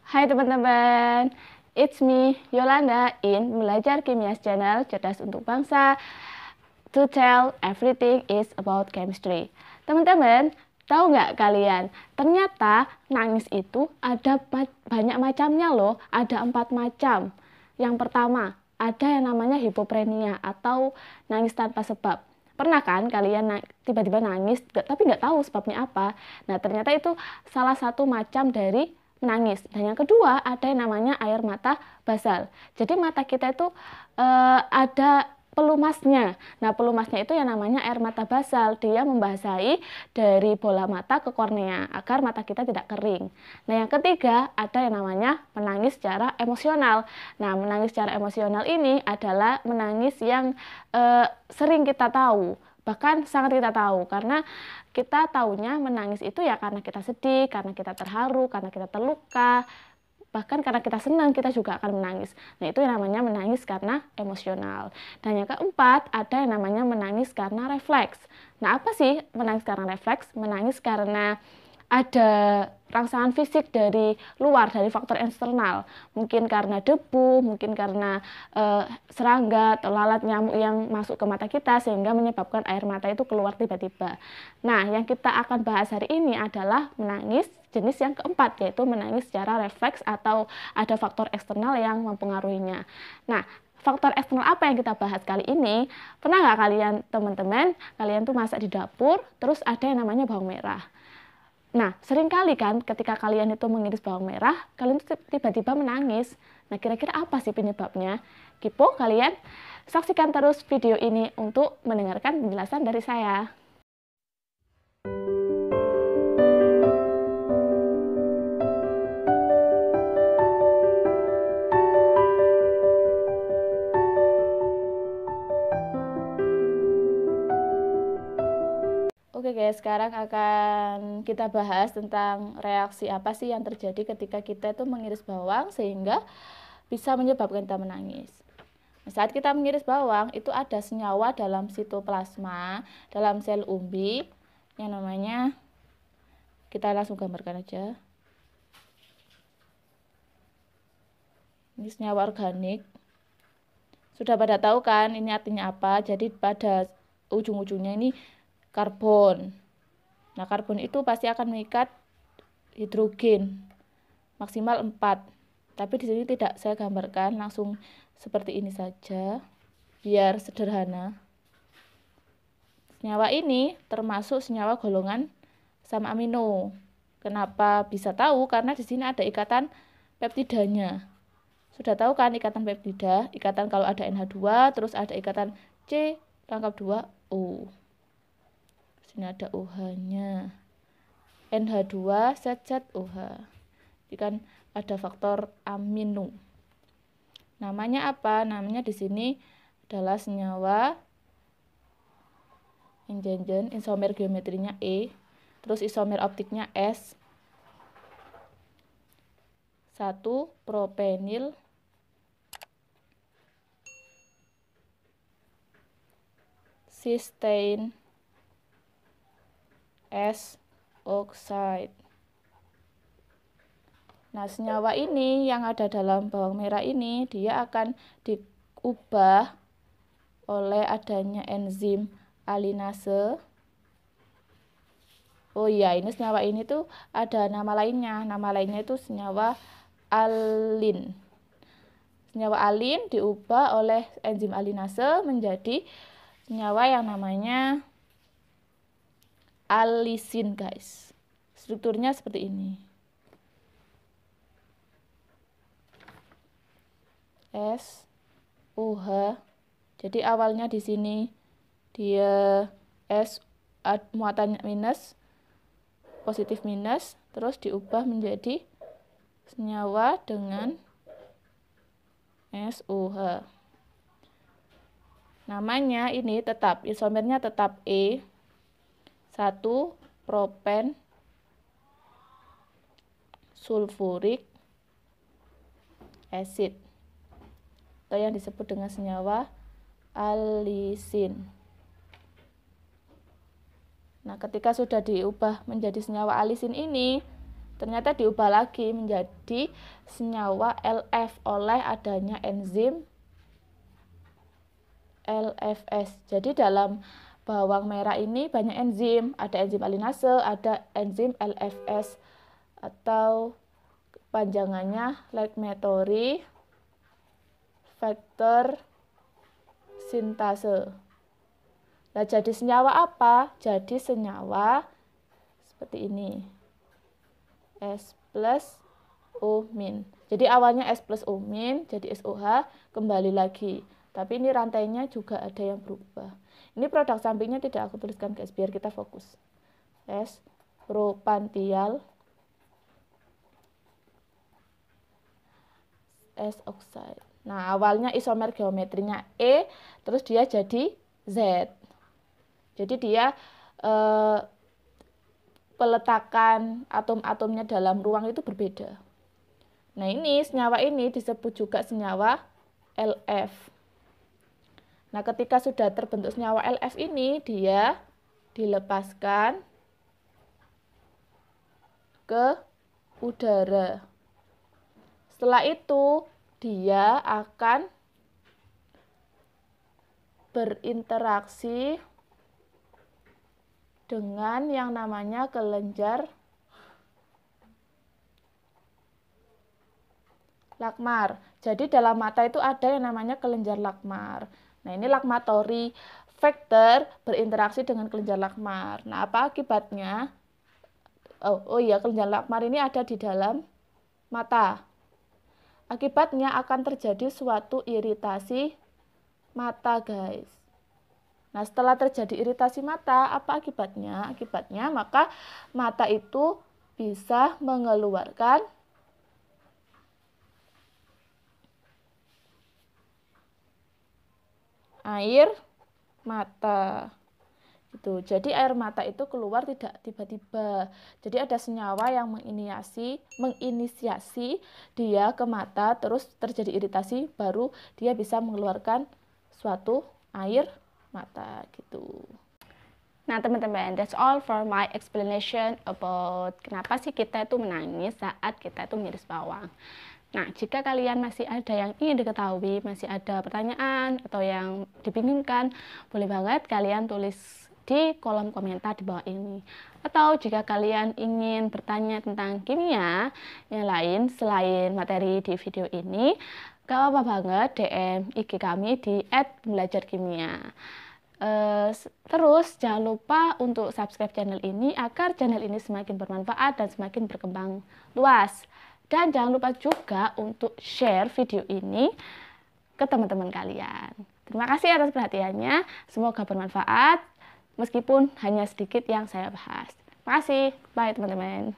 Hai teman-teman, it's me Yolanda in Belajar Kimia Channel Cerdas untuk Bangsa. To tell everything is about chemistry. Teman-teman, tahu nggak kalian? Ternyata nangis itu ada banyak macamnya loh, ada 4 macam. Yang pertama, ada yang namanya hipoprenia atau nangis tanpa sebab. Pernah kan kalian tiba-tiba nangis tapi nggak tahu sebabnya apa? Nah, ternyata itu salah satu macam dari menangis. Dan yang kedua ada yang namanya air mata basal. Jadi mata kita itu ada pelumasnya. Nah, pelumasnya itu yang namanya air mata basal. Dia membasahi dari bola mata ke kornea agar mata kita tidak kering. Nah, yang ketiga ada yang namanya menangis secara emosional. Nah, menangis secara emosional ini adalah menangis yang sering kita tahu. Bahkan sangat kita tahu karena kita taunya menangis itu ya karena kita sedih, karena kita terharu, karena kita terluka, bahkan karena kita senang kita juga akan menangis. Nah, itu yang namanya menangis karena emosional. Dan yang keempat ada yang namanya menangis karena refleks. Nah, apa sih menangis karena refleks? Menangis karena ada rangsangan fisik dari luar, dari faktor eksternal. Mungkin karena debu, mungkin karena serangga atau lalat nyamuk yang masuk ke mata kita sehingga menyebabkan air mata itu keluar tiba-tiba. Nah, yang kita akan bahas hari ini adalah menangis jenis yang keempat, yaitu menangis secara refleks atau ada faktor eksternal yang mempengaruhinya. Nah, faktor eksternal apa yang kita bahas kali ini? Pernah nggak kalian, teman-teman, kalian tuh masak di dapur, terus ada yang namanya bawang merah. Nah, seringkali kan ketika kalian itu mengiris bawang merah, kalian tiba-tiba menangis. Nah, kira-kira apa sih penyebabnya? Kipo, kalian saksikan terus video ini untuk mendengarkan penjelasan dari saya. Oke guys, sekarang akan kita bahas tentang reaksi apa sih yang terjadi ketika kita itu mengiris bawang sehingga bisa menyebabkan kita menangis. Nah, saat kita mengiris bawang itu ada senyawa dalam sitoplasma, dalam sel umbi yang namanya, kita langsung gambarkan aja. Ini senyawa organik. Sudah pada tahu kan ini artinya apa? Jadi pada ujung-ujungnya ini karbon. Nah, karbon itu pasti akan mengikat hidrogen maksimal 4. Tapi di sini tidak saya gambarkan, langsung seperti ini saja biar sederhana. Senyawa ini termasuk senyawa golongan asam amino. Kenapa bisa tahu? Karena di sini ada ikatan peptidanya. Sudah tahu kan ikatan peptida? Ikatan kalau ada NH2 terus ada ikatan C pangkat 2 O. Sini ada OH-nya. NH2 zat OH. Jadi kan ada faktor amino. Namanya apa? Namanya di sini adalah senyawa enjen, isomer geometrinya E, terus isomer optiknya S. 1 propenil cysteine S oxide. Nah, senyawa ini yang ada dalam bawang merah ini dia akan diubah oleh adanya enzim alinase. Oh iya, ini senyawa ini tuh ada nama lainnya. Nama lainnya itu senyawa alin. Senyawa alin diubah oleh enzim alinase menjadi senyawa yang namanya alisin, guys. Strukturnya seperti ini. S OH. Jadi awalnya di sini dia S muatannya minus, positif minus, terus diubah menjadi senyawa dengan SOH. Namanya ini tetap, isomernya tetap E. 1 propen sulfurik acid atau yang disebut dengan senyawa alisin. Nah, ketika sudah diubah menjadi senyawa alisin ini, ternyata diubah lagi menjadi senyawa LF oleh adanya enzim LFS. Jadi dalam bawang merah ini banyak enzim, ada enzim alinase, ada enzim LFS atau panjangannya lactatory factor sintase. Nah, jadi senyawa apa? Jadi senyawa seperti ini. S plus O min. Jadi awalnya S plus O min, jadi SOH, kembali lagi. Tapi ini rantainya juga ada yang berubah. Ini produk sampingnya tidak aku tuliskan guys, biar kita fokus. S propantial S oxide. Nah, awalnya isomer geometrinya E, terus dia jadi Z. Jadi dia peletakan atom-atomnya dalam ruang itu berbeda. Nah, ini senyawa ini disebut juga senyawa LF. Nah, ketika sudah terbentuk senyawa LF ini, dia dilepaskan ke udara. Setelah itu, dia akan berinteraksi dengan yang namanya kelenjar lakmar. Jadi dalam mata itu ada yang namanya kelenjar lakmar. Nah, ini lactatory factor berinteraksi dengan kelenjar lakmar. Nah, apa akibatnya? Oh iya, kelenjar lakmar ini ada di dalam mata. Akibatnya akan terjadi suatu iritasi mata, guys. Nah, setelah terjadi iritasi mata, apa akibatnya? Akibatnya maka mata itu bisa mengeluarkan air mata. Itu. Jadi air mata itu keluar tidak tiba-tiba. Jadi ada senyawa yang menginisiasi dia ke mata, terus terjadi iritasi, baru dia bisa mengeluarkan suatu air mata gitu. Nah, teman-teman, that's all for my explanation about kenapa sih kita itu menangis saat kita itu mengiris bawang. Nah, jika kalian masih ada yang ingin diketahui, masih ada pertanyaan atau yang dibingungkan, boleh banget kalian tulis di kolom komentar di bawah ini. Atau jika kalian ingin bertanya tentang kimia yang lain selain materi di video ini, gak apa-apa banget DM IG kami di @belajarkimia. Terus jangan lupa untuk subscribe channel ini agar channel ini semakin bermanfaat dan semakin berkembang luas. Dan jangan lupa juga untuk share video ini ke teman-teman kalian. Terima kasih atas perhatiannya, semoga bermanfaat meskipun hanya sedikit yang saya bahas. Terima kasih, bye teman-teman.